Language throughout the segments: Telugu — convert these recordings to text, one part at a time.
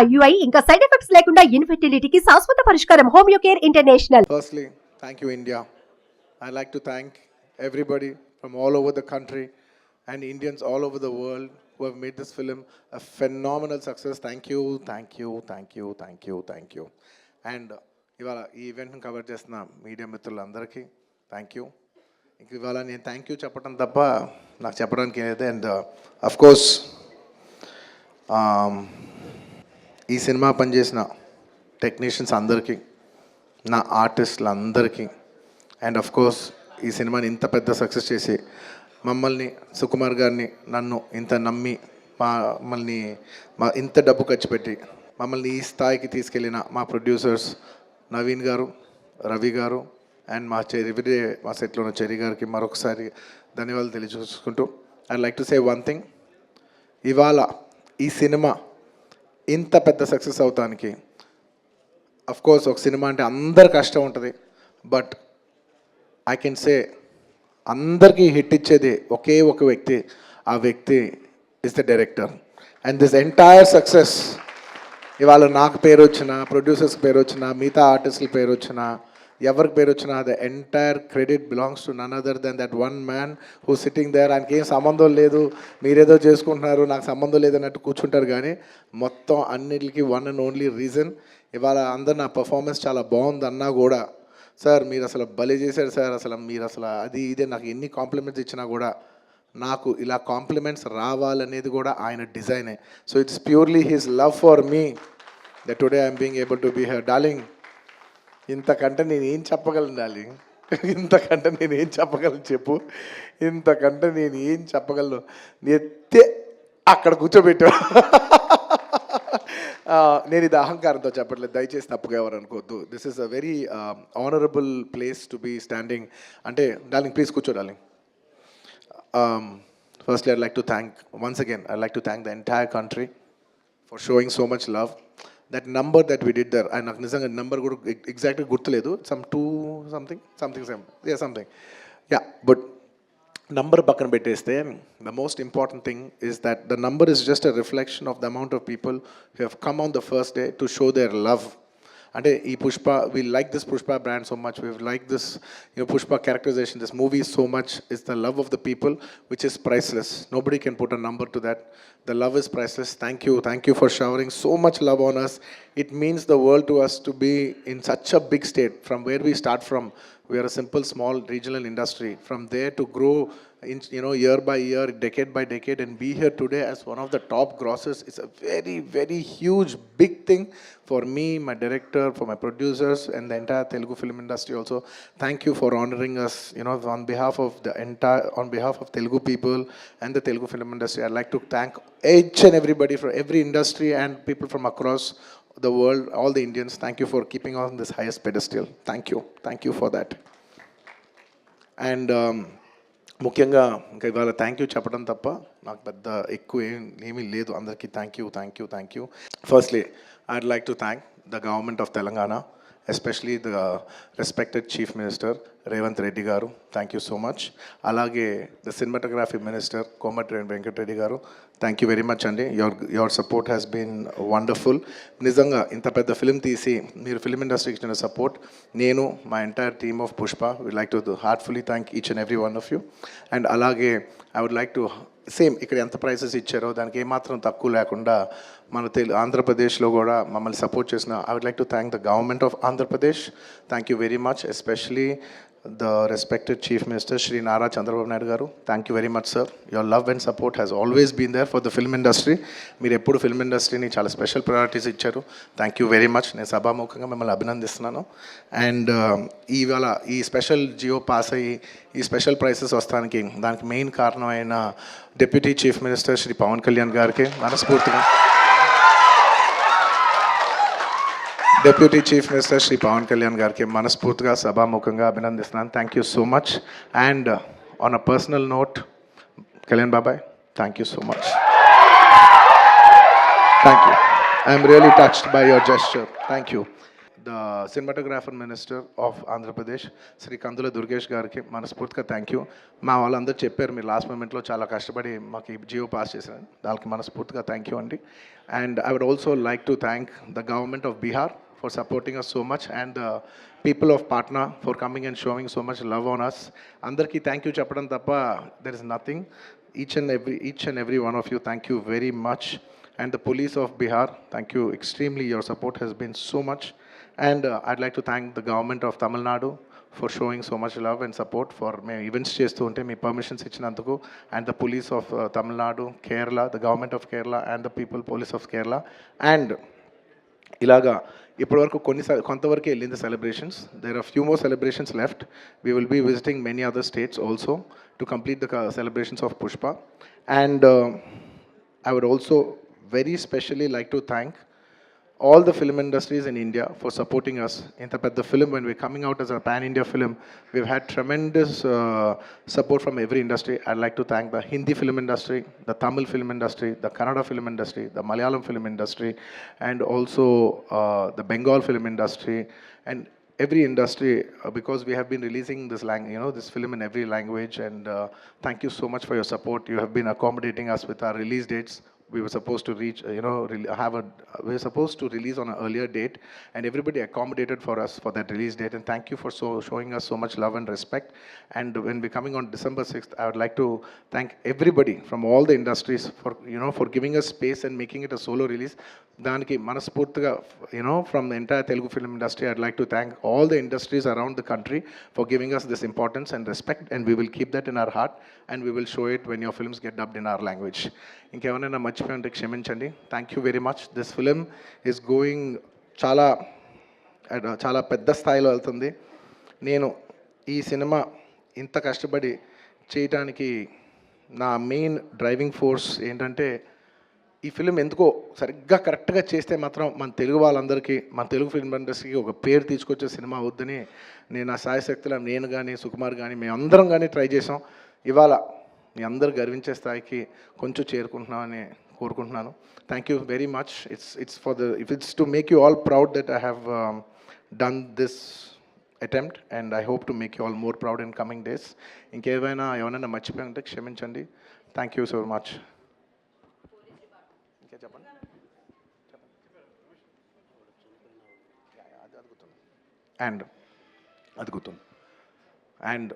ఐయుఐ ఇంకా సైడ్ ఎఫెక్ట్స్ లేకుండా ఇన్ఫెర్టిలిటీకి శాశ్వత పరిష్కారం Homeocare international. Firstly, thank you, India. I'd like to thank everybody from all over the country and Indians all over the world who have made this film a phenomenal success. Thank you, thank you, thank you, thank you, thank you. And ఇవాళ ఈ ఈవెంట్ని కవర్ చేస్తున్న మీడియా మిత్రులందరికీ థ్యాంక్ యూ. ఇంక ఇవాళ నేను థ్యాంక్ యూ చెప్పడం తప్ప నాకు చెప్పడానికి ఏదైతే. అండ్ అఫ్కోర్స్ ఈ సినిమా పనిచేసిన టెక్నీషియన్స్ అందరికీ, నా ఆర్టిస్టులందరికీ, అండ్ అఫ్కోర్స్ ఈ సినిమాని ఇంత పెద్ద సక్సెస్ చేసి మమ్మల్ని, సుకుమార్ గారిని, నన్ను ఇంత నమ్మి మమ్మల్ని ఇంత డబ్బు ఖర్చు పెట్టి మమ్మల్ని ఈ స్థాయికి తీసుకెళ్ళిన మా ప్రొడ్యూసర్స్ నవీన్ గారు, రవి గారు, అండ్ మా ఎవ్రీడే మా సెట్లో ఉన్న చెరి గారికి మరొకసారి ధన్యవాదాలు తెలియజేసుకుంటూ I like to say one thing. ఇవాళ ఈ సినిమా ఇంత పెద్ద సక్సెస్ అవుతానికి అఫ్కోర్స్ ఒక సినిమా అంటే అందరు కష్టం ఉంటుంది, బట్ ఐ కెన్ సే అందరికీ హిట్ ఇచ్చేది ఒకే ఒక వ్యక్తి. ఆ వ్యక్తి is the director. And this entire success ఇవాళ నాకు పేరు వచ్చినా, ప్రొడ్యూసర్స్కి పేరు వచ్చినా, మిగతా ఆర్టిస్టుల పేరు వచ్చినా, ఎవరికి పేరు వచ్చినా the entire credit belongs to none other than that one man who sitting there. ఆయనకి ఏం సంబంధం లేదు, మీరేదో చేసుకుంటున్నారు, నాకు సంబంధం లేదన్నట్టు కూర్చుంటారు. కానీ మొత్తం అన్నిటికీ వన్ అండ్ ఓన్లీ రీజన్ ఇవాళ అందరు నా పర్ఫార్మెన్స్ చాలా బాగుంది అన్నా కూడా, సార్ మీరు అసలు భలే చేశారు సార్, అసలు మీరు అసలు అది ఇదే నాకు ఎన్ని కాంప్లిమెంట్స్ ఇచ్చినా కూడా నాకు ఇలా కాంప్లిమెంట్స్ రావాలనేది కూడా ఆయన డిజైనే. So it's purely his love for me that today I'm being able to be here. Darling, ఇంతకంటే నేను ఏం చెప్పగలను డార్లింగ్? ఇంతకంటే నేను ఏం చెప్పగలను చెప్పు? ఇంతకంటే నేను ఏం చెప్పగలను? ఎత్తే అక్కడ కూర్చోబెట్టా. నేను ఇది అహంకారంతో చెప్పట్లేదు, దయచేసి తప్పుగా ఎవరు అనుకోవద్దు. This is a very honourable place to be standing. అంటే డార్లింగ్ ప్లీజ్ కూర్చో darling. Firstly, I'd like to thank, once again, I'd like to thank the entire country for showing so much love. That number that we did there, and నాకు నిజంగా నెంబర్ కూడా ఎగ్జాక్ట్గా గుర్తులేదు, some 2 something, yeah, something, yeah, but number పక్కన పెట్టేస్తే the most important thing is that the number is just a reflection of the amount of people who have come on the first day to show their love. అంటే ఈ Pushpa, we like this Pushpa brand so much, we like this, Pushpa characterization, this movie so much. It's the love of the people which is priceless. Nobody can put a number to that. The love is priceless. Thank you for showering so much love on us. It means the world to us to be in such a big state. From where we start from, we are a simple small regional industry. From there to grow in, year by year, decade by decade, and be here today as one of the top grossers. It's a very, very huge, big thing for me, my director, for my producers, and the entire Telugu film industry also. Thank you for honoring us, on behalf of Telugu people and the Telugu film industry. I'd like to thank each and everybody from every industry and people from across the world, all the Indians. Thank you for keeping on this highest pedestal. Thank you for that. And ముఖ్యంగా ఇంకా ఇవాళ థ్యాంక్ యూ చెప్పడం తప్ప నాకు పెద్ద ఎక్కువ ఏమీ లేదు. అందరికీ thank you. Firstly I'd like to thank the government of Telangana, especially the respected chief minister Revanth Reddy garu, thank you so much. అలాగే the cinematography minister Komatireddy Venkat Reddy garu, thank you very much అండి. Your support has been wonderful. నిజంగా ఇంత పెద్ద ఫిల్మ్ తీసి మీరు ఫిల్మ్ ఇండస్ట్రీకి ఇచ్చిన సపోర్ట్, నేను మా entire team of Pushpa would like to heartfully thank each and every one of you. And అలాగే I would like to same ఇక్కడ ఎంత ప్రైసెస్ ఇచ్చారో దానికి ఏమాత్రం తక్కువ లేకుండా మన ఆంధ్రప్రదేశ్లో కూడా మమ్మల్ని సపోర్ట్ చేసిన I would like to thank the government of Andhra Pradesh. Thank you very much, especially the respected Chief Minister Shri Nara Chandrababu Naidu garu. Thank you very much sir. Your love and support has always been there for the film industry. Meer eppudu film industry ni chaala special priorities icharu. Thank you very much. Nenu sabhamukhamga mimmalni abhinandistunanu. And ivala ee special geo pass ayi ee special prices vastaniki daniki main karanamaina Deputy Chief Minister Shri Pawan Kalyan gariki manaspurtiga Deputy Chief Minister Shri Pawan Kalyan gariki manaspurtiga sabhamukhamga abhinandistunanu. Thank you so much. And on a personal note, Kalyan Babai, thank you so much. Thank you. I am really touched by your gesture. Thank you. The cinematographer minister of Andhra Pradesh Shri కందుల దుర్గేష్ గారికి మనస్ఫూర్తిగా థ్యాంక్ యూ. మా వాళ్ళందరూ చెప్పారు మీరు లాస్ట్ మూమెంట్లో చాలా కష్టపడి మాకు ఈ జియో పాస్ చేశారు, దానికి మనస్ఫూర్తిగా థ్యాంక్ యూ అండి. And I would also like to thank the government of Bihar for supporting us so much, and the people of Patna for coming and showing so much love on us. Andarki thank you cheppadam tappa there is nothing. Each and every one of you, thank you very much. And the police of Bihar, thank you extremely. Your support has been so much. And I'd like to thank the government of Tamil Nadu for showing so much love and support for me events chestu unte me permissions ichinanduku, and the police of Tamil Nadu, Kerala, the government of Kerala, and the people police of Kerala. And ఇలాగా ఇప్పటివరకు కొంతవరకు వెళ్ళింది celebrations. There are few more celebrations left. We will be visiting many other states also to complete the celebrations of Pushpa. And I would also very specially like to thank all the film industries in India for supporting us. Inta pedda film, when we're coming out as a pan-India film, we've had tremendous support from every industry. I'd like to thank the Hindi film industry, the Tamil film industry, the Kannada film industry, the Malayalam film industry, and also the Bengal film industry, and every industry, because we have been releasing this film in every language. And thank you so much for your support. You have been accommodating us with our release dates. We were supposed to reach, we were supposed to release on an earlier date, and everybody accommodated for us for that release date. And thank you for showing us so much love and respect. And when we're coming on December 6th, I would like to thank everybody from all the industries for giving us space and making it a solo release. Daniki manaspurtiga, from the entire Telugu film industry, I'd like to thank all the industries around the country for giving us this importance and respect, and we will keep that in our heart, and we will show it when your films get dubbed in our language. ఇంకేమైనా మర్చిపోయింటే క్షమించండి. Thank you very much. This film is going చాలా పెద్ద స్థాయిలో వెళ్తుంది. నేను ఈ సినిమా ఇంత కష్టపడి చేయటానికి నా మెయిన్ డ్రైవింగ్ ఫోర్స్ ఏంటంటే, ఈ ఫిలిం ఎందుకో సరిగ్గా కరెక్ట్గా చేస్తే మాత్రం మన తెలుగు వాళ్ళందరికీ, మన తెలుగు ఫిల్మ్ ఇండస్ట్రీకి ఒక పేరు తీసుకొచ్చే సినిమా అవుద్దని నేను నా సాయశక్తిలో, నేను కానీ సుకుమార్ కానీ మేమందరం కానీ ట్రై చేసాం. ఇవాళ మీ అందరు గర్వించే స్థాయికి కొంచెం చేరుకుంటున్నామని కోరుకుంటున్నాను. Thank you very much. It's to make you all proud that I have done this attempt, and I hope to make you all more proud in coming days. ఎవరైనా మర్చిపోయి ఉంటే క్షమించండి. Thank you so much. చెప్పండి. అండ్ అది గుర్తుంది. అండ్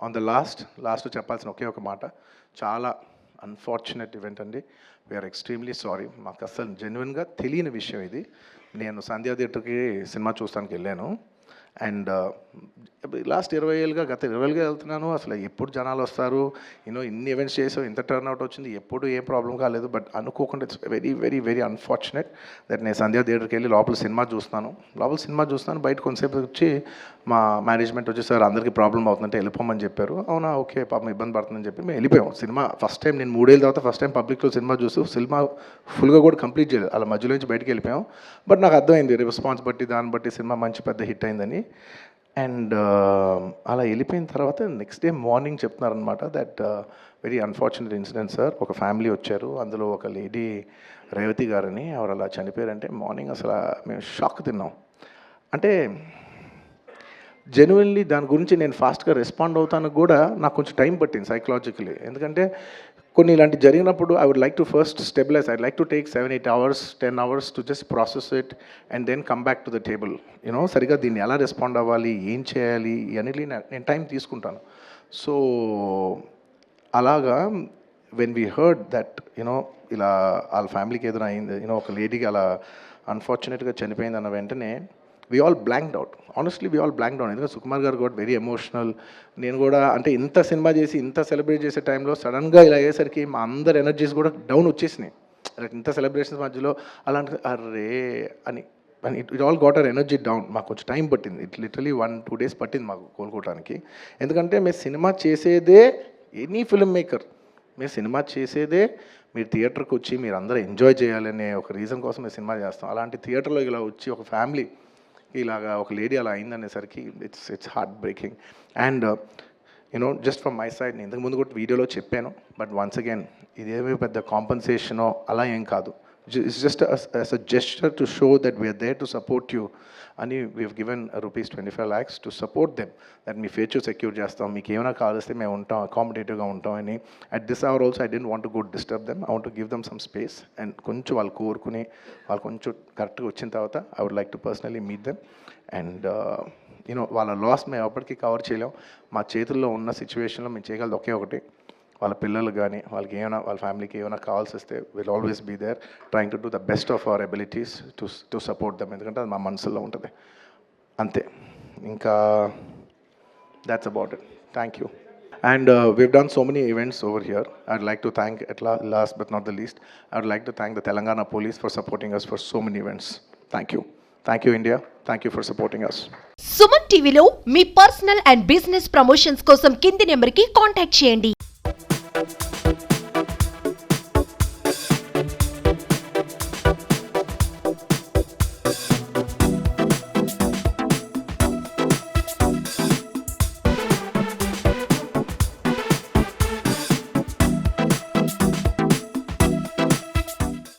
ఆన్ ద లాస్ట్ చెప్పాల్సిన ఒకే ఒక మాట, చాలా అన్ఫార్చునేట్ ఈవెంట్ అండి. We are extremely sorry. మాకు అసలు జెన్యున్గా తెలియని విషయం ఇది. నేను సంధ్యా థియేటర్కి సినిమా చూస్తానికి వెళ్ళాను, అండ్ లాస్ట్ 20 ఏళ్ళుగా, గత 20 ఏళ్ళుగా వెళ్తున్నాను. అసలు ఎప్పుడు జనాలు వస్తారు, ఇన్ని ఈవెంట్స్ చేసాం, ఇంత టర్న్అవుట్ వచ్చింది, ఎప్పుడు ఏం ప్రాబ్లం కాలేదు. బట్ అనుకోకుండా it's very very very unfortunate that నేను సంధ్యా థియేటర్కి వెళ్ళి లోపల సినిమా చూస్తున్నాను. బయట కొంతసేపు వచ్చి మా మేనేజ్మెంట్ వచ్చి, సార్ అందరికీ ప్రాబ్లం అవుతుందంటే వెళ్ళిపోమని చెప్పారు. అవునా, ఓకే, పాపం ఇబ్బంది పడుతుందని చెప్పి మేము వెళ్ళిపోయాం. సినిమా ఫస్ట్ టైం, నేను 3 ఏళ్ళ తర్వాత ఫస్ట్ టైం పబ్లిక్లో సినిమా చూస్తూ సినిమా ఫుల్గా కూడా కంప్లీట్ చేయలేదు, అలా మధ్యలో నుంచి బయటకు వెళ్ళిపోయాం. బట్ నాకు అర్థమైంది రెస్పాన్స్ బట్టి, దాన్ని బట్టి సినిమా మంచి పెద్ద హిట్ అయిందని. అండ్ అలా వెళ్ళిపోయిన తర్వాత నెక్స్ట్ డే మార్నింగ్ చెప్తున్నారనమాట that very unfortunate incident sir. ఒక ఫ్యామిలీ వచ్చారు, అందులో ఒక లేడీ రేవతి గారని, ఎవరు అలా చనిపోయారంటే మార్నింగ్ అసలు మేము షాక్ తిన్నాం. అంటే జెన్యున్లీ దాని గురించి నేను ఫాస్ట్గా రెస్పాండ్ అవుతానికి కూడా నాకు కొంచెం టైం పట్టింది సైకలాజికలీ. ఎందుకంటే కొన్ని ఇలాంటి జరిగినప్పుడు I would like to first stabilise. I like to take 7-8 hours 10 hours to just process it and then come back to the table. సరిగా దీన్ని ఎలా రెస్పాండ్ అవ్వాలి, ఏం చేయాలి ఇవన్నీ నేను టైం తీసుకుంటాను. సో అలాగా వెన్ వీ హర్డ్ దట్ ఇలా వాళ్ళ ఫ్యామిలీకి ఏదైనా అయింది, ఒక లేడీకి అలా అన్ఫార్చునేట్గా చనిపోయింది అన్న వెంటనే we all blanked out. Honestly, we all blanked out. ఎందుకంటే సుకుమార్ గారు got very emotional. నేను కూడా అంటే ఇంత సినిమా చేసి ఇంత సెలబ్రేట్ చేసే టైంలో సడన్గా ఇలా అయ్యేసరికి మా అందరి ఎనర్జీస్ కూడా డౌన్ వచ్చేసినాయి. ఇంత సెలబ్రేషన్స్ మధ్యలో అలాంటి అర్రే అని it all got our energy down. మాకు కొంచెం టైం పట్టింది. ఇట్ లిటరలీ 1-2 days పట్టింది మాకు కోలుకోవడానికి. ఎందుకంటే మేము సినిమా చేసేదే, ఎనీ ఫిల్మ్ మేకర్ మేము సినిమా చేసేదే మీరు థియేటర్కి వచ్చి మీరు అందరూ ఎంజాయ్ చేయాలనే ఒక రీజన్ కోసం మేము సినిమా చేస్తాం. అలాంటి థియేటర్లో ఇలా వచ్చి ఒక ఫ్యామిలీ ఇలాగా ఒక లేడీ అలా అయిందనేసరికి it's heart breaking. And just from my side, నేను ఇంతకుముందు కూడా వీడియోలో చెప్పాను, బట్ వన్స్ అగైన్ ఇదేమీ పెద్ద కాంపన్సేషనో అలా ఏం కాదు. it's just as a gesture to show that we are there to support you. And we've given rupees 25 lakhs to support them, that మీ ఫ్యూచర్ సెక్యూర్ చేస్తాం, మీకు ఏమైనా కావాల్స్తే మేము ఉంటాం, అకామిడేటివ్గా ఉంటాం అని. At this hour also I didn't want to go disturb them. I want to give them some space. And కొంచెం వాళ్ళు కోరుకుని వాళ్ళు కొంచెం కరెక్ట్గా వచ్చిన తర్వాత I would like to personally meet them. And you know వాళ్ళ లాస్ మేము ఎప్పటికీ కవర్ చేయలేం. మా చేతుల్లో ఉన్న సిచ్యువేషన్లో మేము చేయగలదు ఒకే ఒకటి, వాళ్ళ పిల్లలు కానీ వాళ్ళకి ఏమైనా వాళ్ళ ఫ్యామిలీకి ఏమైనా కావాల్సి వస్తే will always be there trying to do the best of our abilities to support them. ఎందుకంటే అది మా మనసులో ఉంటుంది అంతే. ఇంకా that's about it. Thank you. And we've done so many events over here. I'd like to thank, at last but not the least, I'd like to thank the Telangana Police for supporting us for so many events. Thank you. Thank you, India. Thank you for supporting us. Suman టీవీలో మీ పర్సనల్ అండ్ బిజినెస్ ప్రమోషన్స్ కోసం కింది నెంబర్కి కాంటాక్ట్ చేయండి.